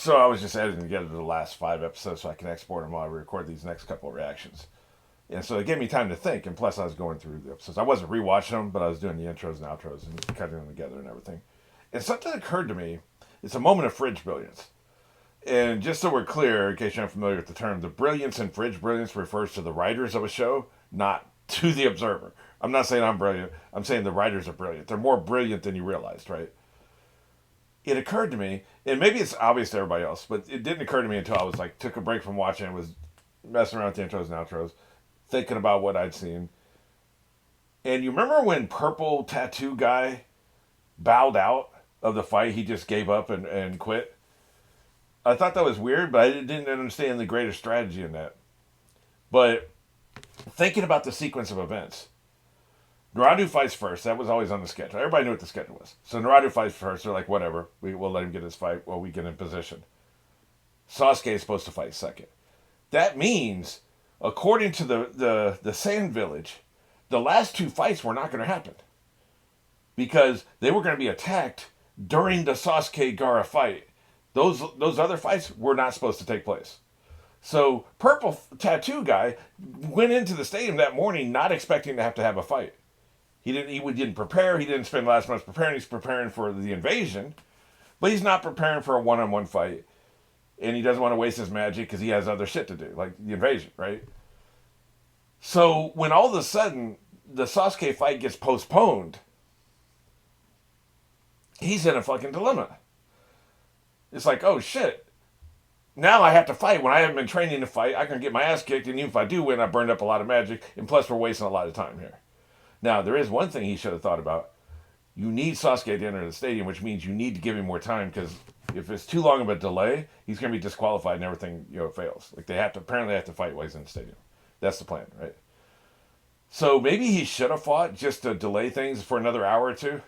So I was just editing together the last 5 episodes so I can export them while I record these next couple of reactions. And so it gave me time to think. And plus, I was going through the episodes. I wasn't rewatching them, but I was doing the intros and outros and cutting them together and everything. And something occurred to me. It's a moment of fridge brilliance. And just so we're clear, in case you're not familiar with the term, the brilliance in fridge brilliance refers to the writers of a show, not to the observer. I'm not saying I'm brilliant. I'm saying the writers are brilliant. They're more brilliant than you realized, right? It occurred to me, and maybe it's obvious to everybody else, but it didn't occur to me until I was like, took a break from watching and was messing around with the intros and outros, thinking about what I'd seen. And you remember when Purple Tattoo Guy bowed out of the fight? He just gave up and quit. I thought that was weird, but I didn't understand the greater strategy in that. But thinking about the sequence of events, Naruto fights first. That was always on the schedule. Everybody knew what the schedule was. So Naruto fights first. They're like, whatever. We'll let him get his fight while we get in position. Sasuke is supposed to fight second. That means, according to the Sand Village, the last two fights were not going to happen. Because they were going to be attacked during the Sasuke Gaara fight. Those other fights were not supposed to take place. So Purple Tattoo Guy went into the stadium that morning not expecting to have a fight. He didn't prepare. He didn't spend the last months preparing. He's preparing for the invasion, but he's not preparing for a one-on-one fight. And he doesn't want to waste his magic because he has other shit to do, like the invasion, right? So when all of a sudden the Sasuke fight gets postponed, he's in a fucking dilemma. It's like, oh shit. Now I have to fight when I haven't been training to fight. I can get my ass kicked, and even if I do win, I burned up a lot of magic, and plus we're wasting a lot of time here. Now, there is one thing he should have thought about. You need Sasuke to enter the stadium, which means you need to give him more time, because if it's too long of a delay, he's going to be disqualified and everything fails. Like they apparently have to fight while he's in the stadium. That's the plan, right? So maybe he should have fought just to delay things for another hour or two.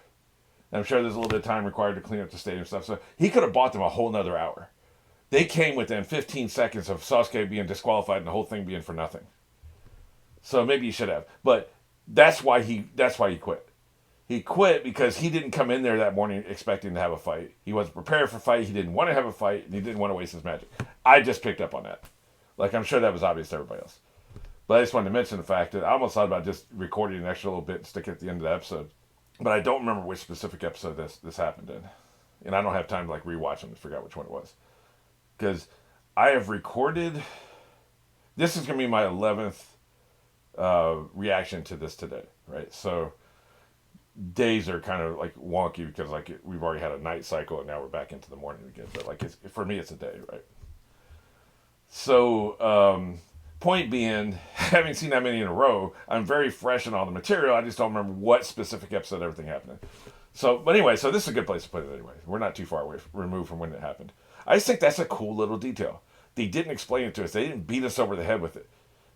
I'm sure there's a little bit of time required to clean up the stadium stuff. So he could have bought them a whole nother hour. They came within 15 seconds of Sasuke being disqualified and the whole thing being for nothing. So maybe he should have. But that's why he quit. He quit because he didn't come in there that morning expecting to have a fight. He wasn't prepared for a fight. He didn't want to have a fight. And he didn't want to waste his magic. I just picked up on that. Like, I'm sure that was obvious to everybody else. But I just wanted to mention the fact that I almost thought about just recording an extra little bit and sticking it at the end of the episode. But I don't remember which specific episode this happened in. And I don't have time to like rewatch them to figure out which one it was. Because I have recorded... This is going to be my 11th reaction to this today, right? So days are kind of like wonky because like we've already had a night cycle and now we're back into the morning again. But like for me, it's a day, right? So point being, having seen that many in a row, I'm very fresh in all the material. I just don't remember what specific episode everything happened in. So, but anyway, so this is a good place to put it anyway. We're not too far away removed from when it happened. I just think that's a cool little detail. They didn't explain it to us. They didn't beat us over the head with it.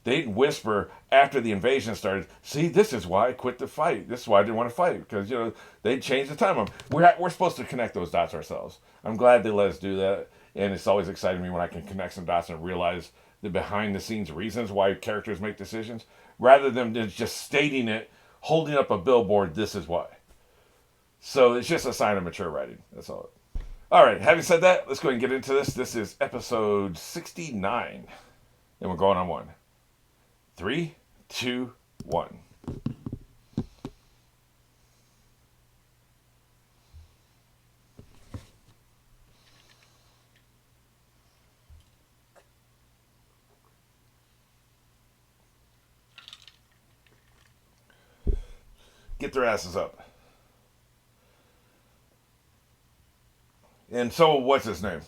They didn't whisper after the invasion started, see, this is why I quit the fight. This is why I didn't want to fight. Because, they changed the time. We're supposed to connect those dots ourselves. I'm glad they let us do that. And it's always exciting to me when I can connect some dots and realize the behind the scenes reasons why characters make decisions. Rather than just stating it, holding up a billboard, this is why. So it's just a sign of mature writing. That's all. All right, having said that, let's go ahead and get into this. This is episode 69. And we're going on one. 3, 2, 1. Get their asses up. And so, what's his name?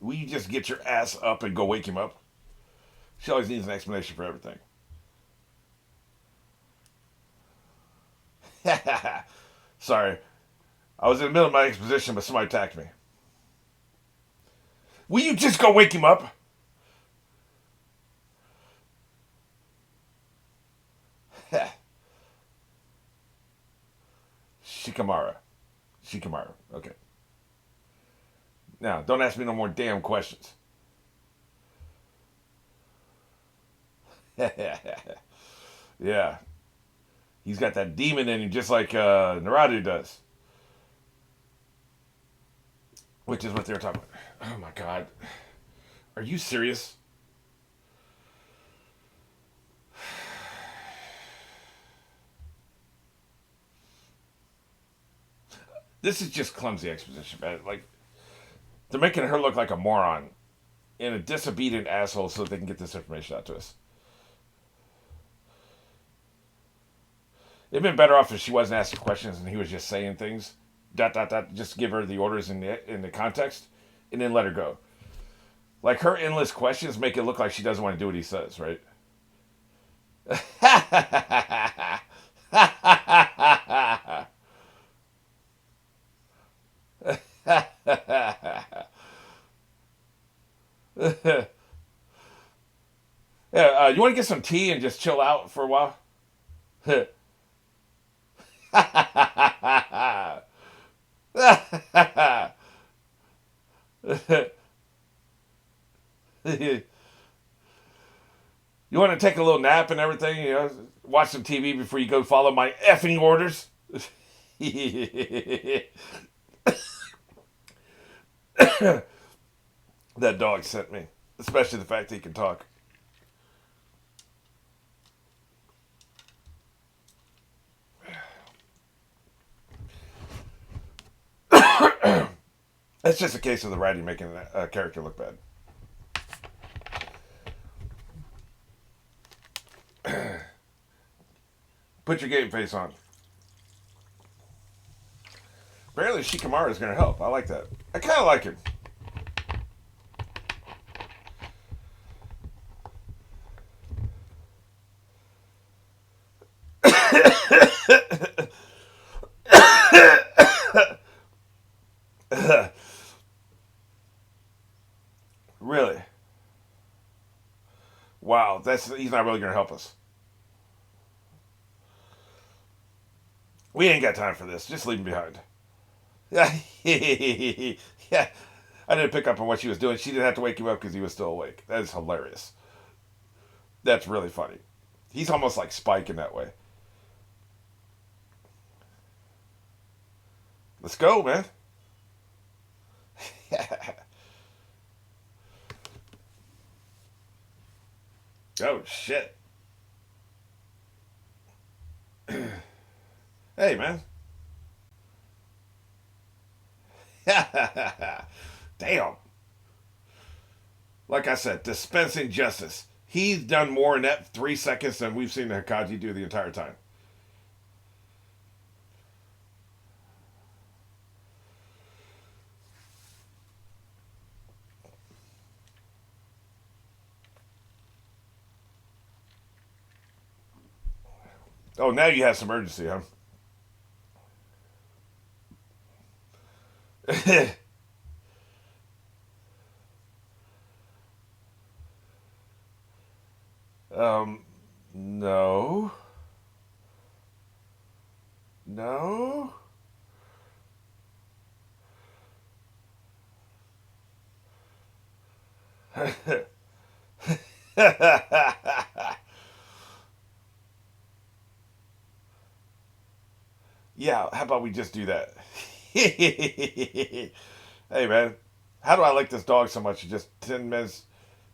Will you just get your ass up and go wake him up? She always needs an explanation for everything. Sorry. I was in the middle of my exposition, but somebody attacked me. Will you just go wake him up? Shikamaru. Okay. Now, don't ask me no more damn questions. Yeah. He's got that demon in him just like Naruto does. Which is what they were talking about. Oh my god. Are you serious? This is just clumsy exposition, man. Like, they're making her look like a moron and a disobedient asshole so they can get this information out to us. It'd been better off if she wasn't asking questions and he was just saying things. Dot dot dot. Just give her the orders in the context, and then let her go. Like her endless questions make it look like she doesn't want to do what he says, right? Yeah, you want to get some tea and just chill out for a while? You want to take a little nap and everything, watch some TV before you go follow my effing orders? That dog sent me, especially the fact that he can talk. That's just a case of the writing making a character look bad. Put your game face on. Apparently Shikamaru is going to help. I like that. I kind of like him. Really? Wow, he's not really going to help us. We ain't got time for this. Just leave him behind. Yeah, yeah. I didn't pick up on what she was doing. She didn't have to wake him up because he was still awake. That is hilarious. That's really funny. He's almost like Spike in that way. Let's go, man. Oh, shit. Hey, man. Damn. Like I said, dispensing justice. He's done more in that 3 seconds than we've seen the Hikaji do the entire time. Oh, now you have some urgency, huh? No. No. Yeah, how about we just do that? Hey, man. How do I like this dog so much? Just 10 minutes,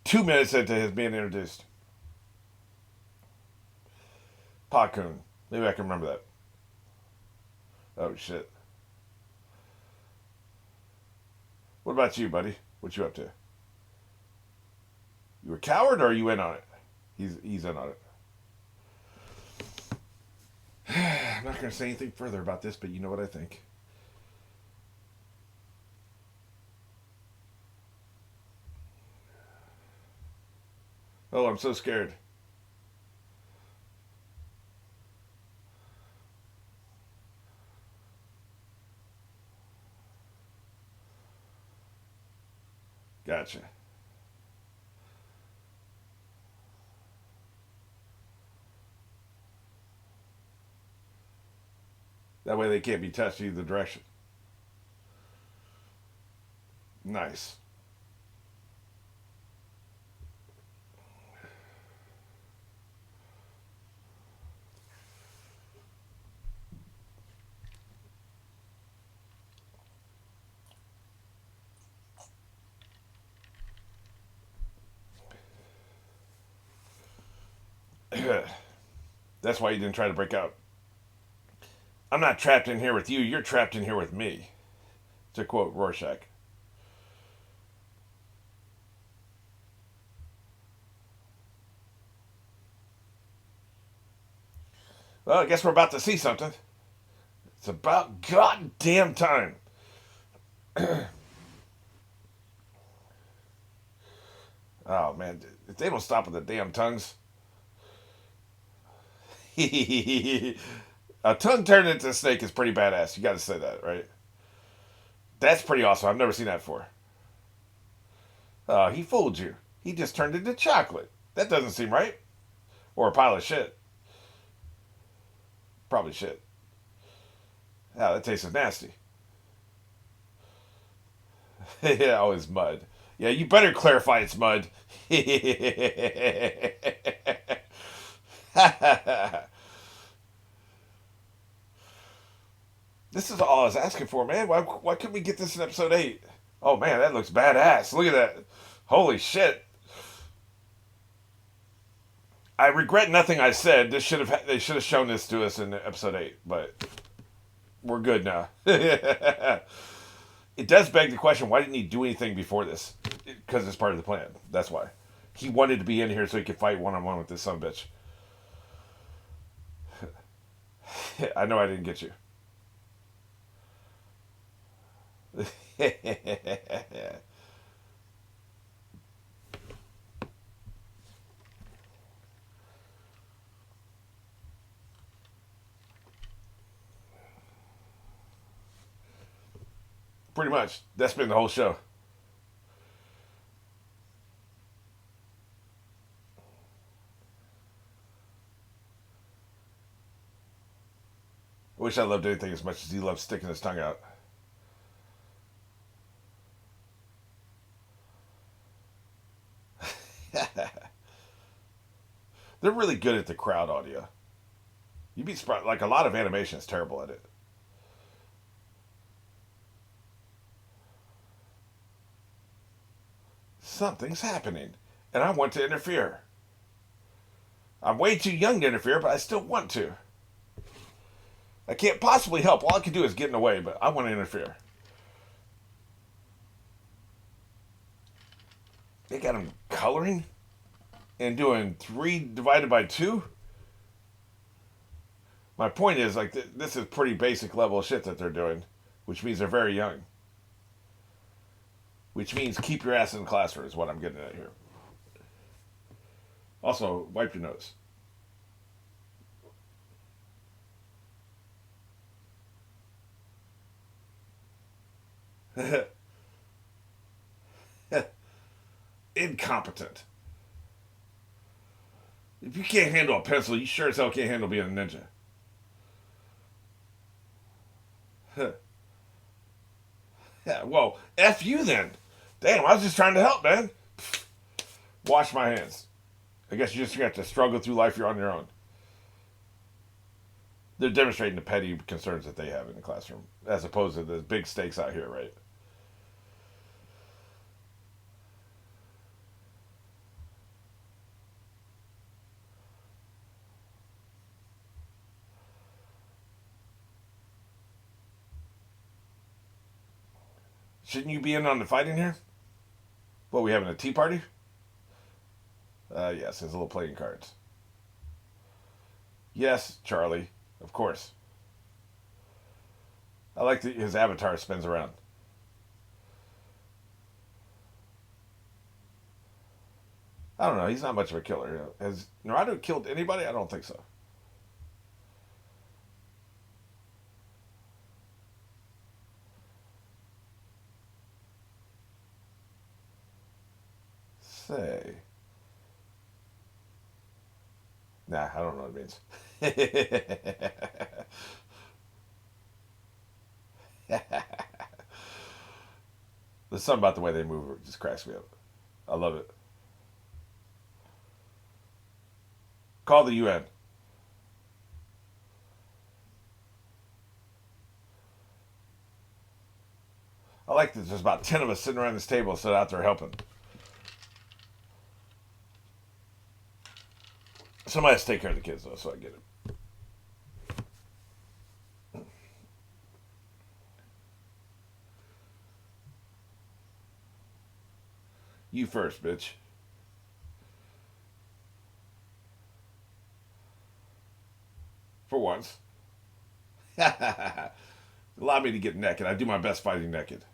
2 minutes into his being introduced. Pakun. Maybe I can remember that. Oh, shit. What about you, buddy? What you up to? You a coward or are you in on it? He's in on it. I'm not going to say anything further about this, but you know what I think. Oh, I'm so scared. Gotcha. That way they can't be touched either direction. Nice. That's why he didn't try to break out. I'm not trapped in here with you. You're trapped in here with me. To quote Rorschach. Well, I guess we're about to see something. It's about goddamn time. Oh, man. If they don't stop with the damn tongues. A tongue turned into a snake is pretty badass. You got to say that, right? That's pretty awesome. I've never seen that before. He fooled you. He just turned into chocolate. That doesn't seem right. Or a pile of shit. Probably shit. Yeah, that tastes nasty. Yeah, oh, it's mud. Yeah, you better clarify it's mud. This is all I was asking for, man. Why couldn't we get this in episode 8? Oh, man, that looks badass. Look at that. Holy shit. I regret nothing I said. They should have shown this to us in episode 8, but we're good now. It does beg the question, why didn't he do anything before this? Because it's part of the plan. That's why. He wanted to be in here so he could fight one-on-one with this sumbitch. I know I didn't get you. Pretty much. That's been the whole show. I wish I loved anything as much as he loved sticking his tongue out. They're really good at the crowd audio. You'd be surprised. Like, a lot of animation is terrible at it. Something's happening, and I want to interfere. I'm way too young to interfere, but I still want to. I can't possibly help. All I can do is get in the way, but I want to interfere. They got him coloring and doing 3 divided by 2. My point is, like, this is pretty basic level shit that they're doing, which means they're very young. Which means keep your ass in the classroom is what I'm getting at here. Also, wipe your nose. Incompetent. If you can't handle a pencil, you sure as hell can't handle being a ninja. Yeah, well, F you then. Damn, I was just trying to help, man. Wash my hands. I guess you just have to struggle through life. You're on your own. They're demonstrating the petty concerns that they have in the classroom, as opposed to the big stakes out here, right? Shouldn't you be in on the fighting here? What, we having a tea party? Yes, there's a little playing cards. Yes, Charlie, of course. I like that his avatar spins around. I don't know. He's not much of a killer. Has Naruto killed anybody? I don't think so. Say. Nah, I don't know what it means. There's something about the way they move it just cracks me up. I love it. Call the UN. I like that there's about 10 of us sitting around this table sitting out there helping. Somebody has to take care of the kids, though, so I get it. You first, bitch. For once. Allow me to get naked. I do my best fighting naked.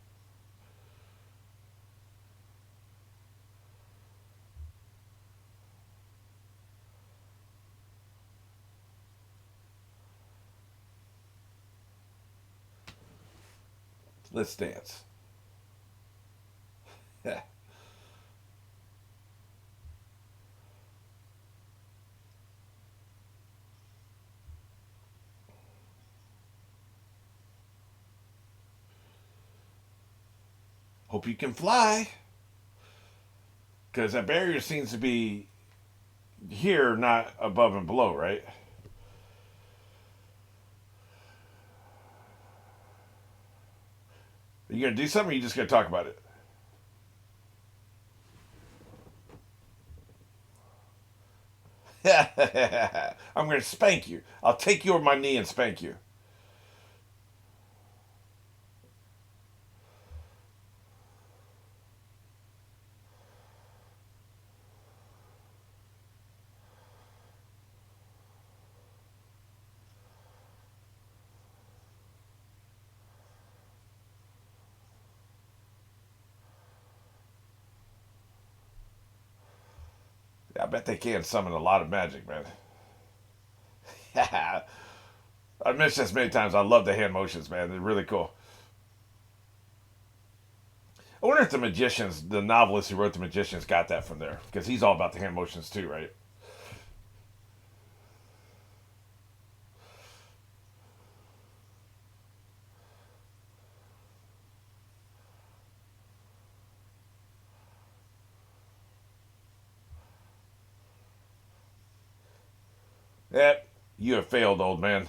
Let's dance. Hope you can fly. Because that barrier seems to be here, not above and below, right? Are you going to do something or are you just going to talk about it? I'm going to spank you. I'll take you over my knee and spank you. Yeah, I bet they can summon a lot of magic, man. I've mentioned this many times. I love the hand motions, man. They're really cool. I wonder if the magicians, the novelist who wrote the magicians, got that from there because he's all about the hand motions too, right? Yeah, you have failed, old man.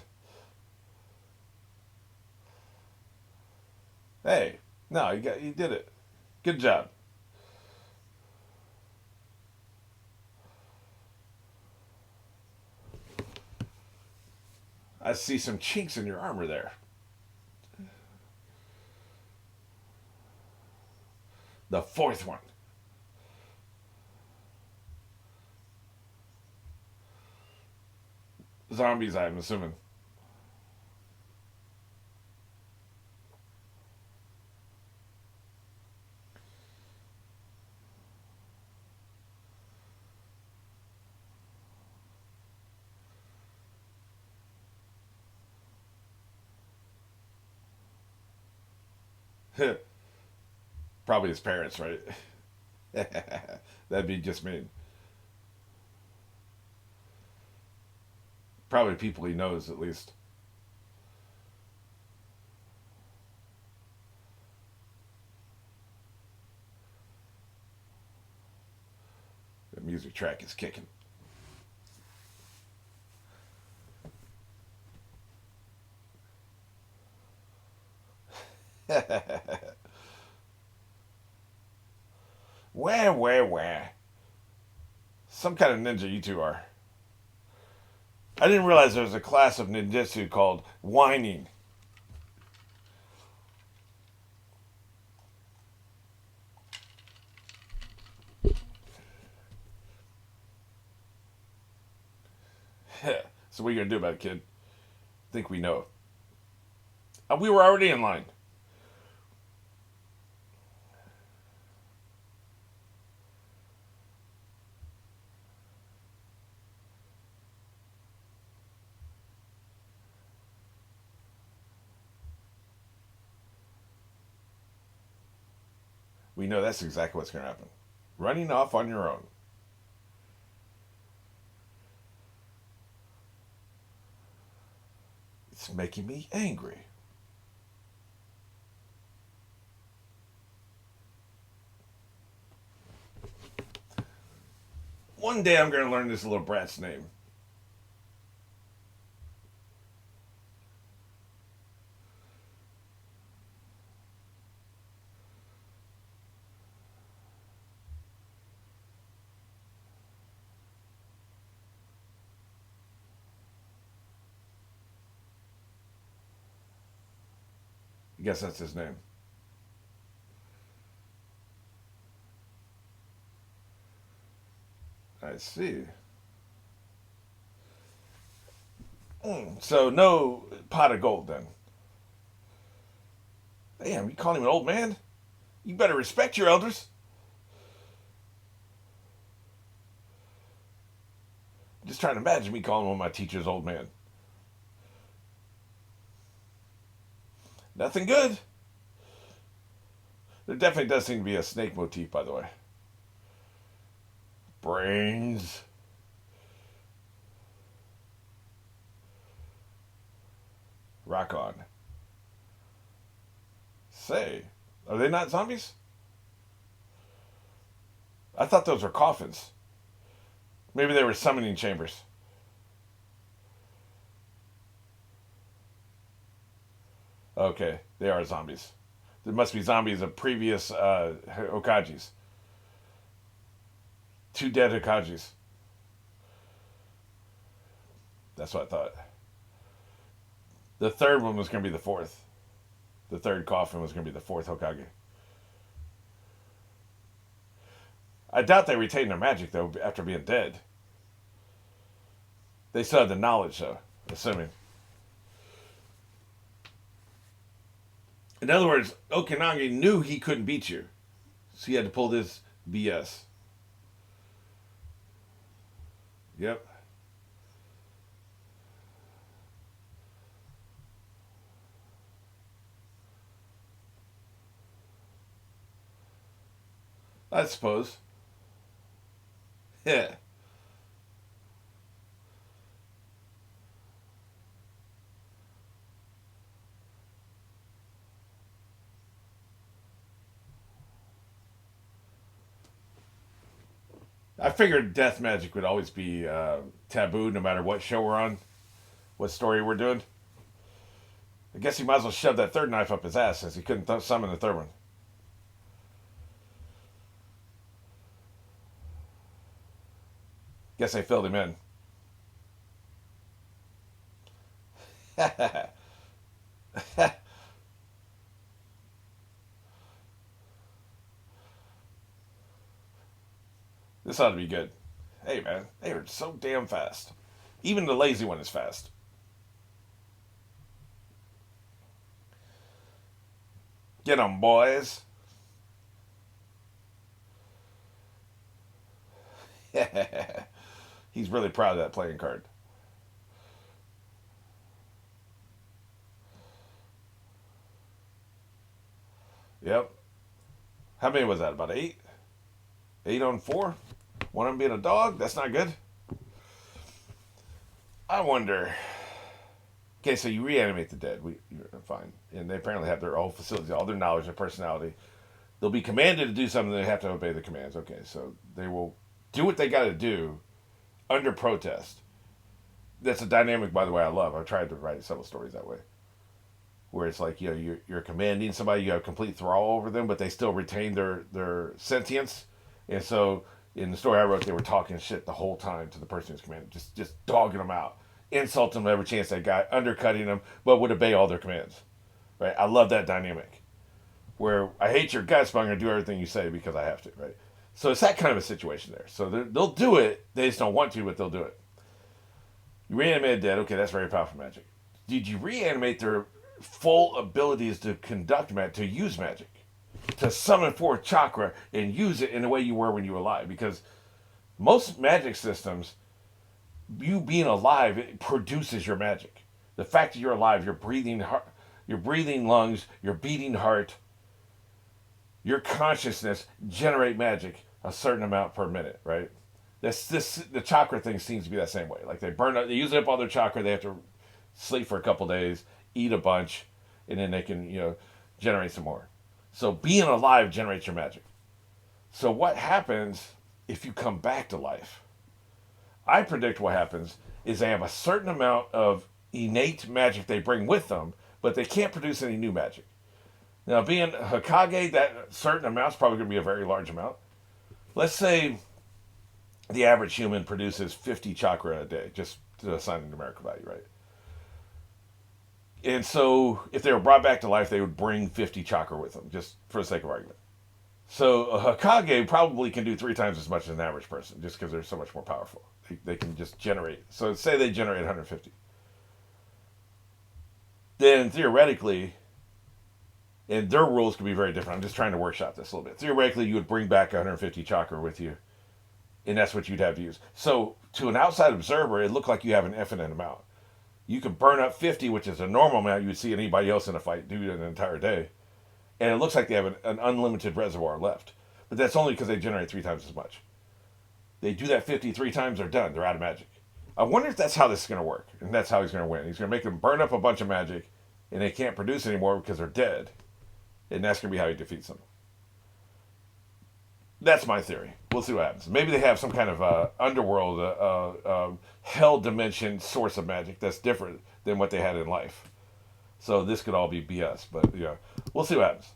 Hey, no, you did it. Good job. I see some chinks in your armor there. The fourth one. Zombies, I'm assuming. Probably his parents, right? That'd be just mean. Probably people he knows, at least. The music track is kicking. Where? Some kind of ninja you two are. I didn't realize there was a class of ninjutsu called whining. So what are you gonna do about it, kid? Think we know. We were already in line. We know that's exactly what's gonna happen. Running off on your own. It's making me angry. One day I'm gonna learn this little brat's name. I guess that's his name. I see. So no pot of gold then. Damn, you calling him an old man? You better respect your elders. Just trying to imagine me calling one of my teachers old man. Nothing good. There definitely does seem to be a snake motif, by the way. Brains. Rock on. Say, are they not zombies? I thought those were coffins. Maybe they were summoning chambers. Okay, they are zombies. There must be zombies of previous Hokages. Two dead Hokages. That's what I thought. The third one was going to be the fourth. The third coffin was going to be the fourth Hokage. I doubt they retained their magic, though, after being dead. They still had the knowledge, though, assuming. In other words, Okanagi knew he couldn't beat you. So he had to pull this BS. Yep. I suppose. Yeah. I figured death magic would always be taboo no matter what show we're on, what story we're doing. I guess he might as well shove that third knife up his ass since he couldn't summon the third one. Guess they filled him in. This ought to be good. Hey, man, they are so damn fast. Even the lazy one is fast. Get 'em, boys. He's really proud of that playing card. Yep. How many was that? About eight? Eight on four? One of them being a dog? That's not good. I wonder. Okay, so you reanimate the dead. You're fine. And they apparently have their whole facilities, all their knowledge, their personality. They'll be commanded to do something, they have to obey the commands. Okay, so they will do what they got to do under protest. That's a dynamic, by the way, I love. I've tried to write several stories that way. Where it's like, you're commanding somebody, you have complete thrall over them, but they still retain their sentience. And so in the story I wrote, they were talking shit the whole time to the person who's commanding, just dogging them out, insulting them every chance they got, undercutting them, but would obey all their commands. Right? I love that dynamic. Where I hate your guts, but I'm going to do everything you say because I have to. Right? So it's that kind of a situation there. So they'll do it, they just don't want to, but they'll do it. You reanimated dead. Okay, that's very powerful magic. Did you reanimate their full abilities to conduct magic, to use magic, to summon forth chakra and use it in the way you were when you were alive? Because most magic systems, you being alive, it produces your magic. The fact that you're alive, you're breathing heart, your breathing lungs, your beating heart, your consciousness generate magic a certain amount per minute, right? The chakra thing seems to be that same way. Like they burn up, they use up all their chakra. They have to sleep for a couple days, eat a bunch, and then they can generate some more. So being alive generates your magic. So what happens if you come back to life? I predict what happens is they have a certain amount of innate magic they bring with them, but they can't produce any new magic. Now, being Hokage, that certain amount is probably going to be a very large amount. Let's say the average human produces 50 chakra a day, just to assign a numerical value, right? And so, if they were brought back to life, they would bring 50 chakra with them, just for the sake of argument. So Hokage probably can do 3 times as much as an average person, just because they're so much more powerful. They can just generate. So say they generate 150. Then theoretically, and their rules could be very different. I'm just trying to workshop this a little bit. Theoretically, you would bring back 150 chakra with you, and that's what you'd have to use. So to an outside observer, it looked like you have an infinite amount. You could burn up 50, which is a normal amount you would see anybody else in a fight do an entire day, and it looks like they have an unlimited reservoir left. But that's only because they generate 3 times as much. They do that 53 times, they're done. They're out of magic. I wonder if that's how this is going to work, and that's how he's going to win. He's going to make them burn up a bunch of magic, and they can't produce anymore because they're dead, and that's going to be how he defeats them. That's my theory. We'll see what happens. Maybe they have some kind of underworld, hell dimension source of magic that's different than what they had in life. So this could all be BS, but yeah, we'll see what happens.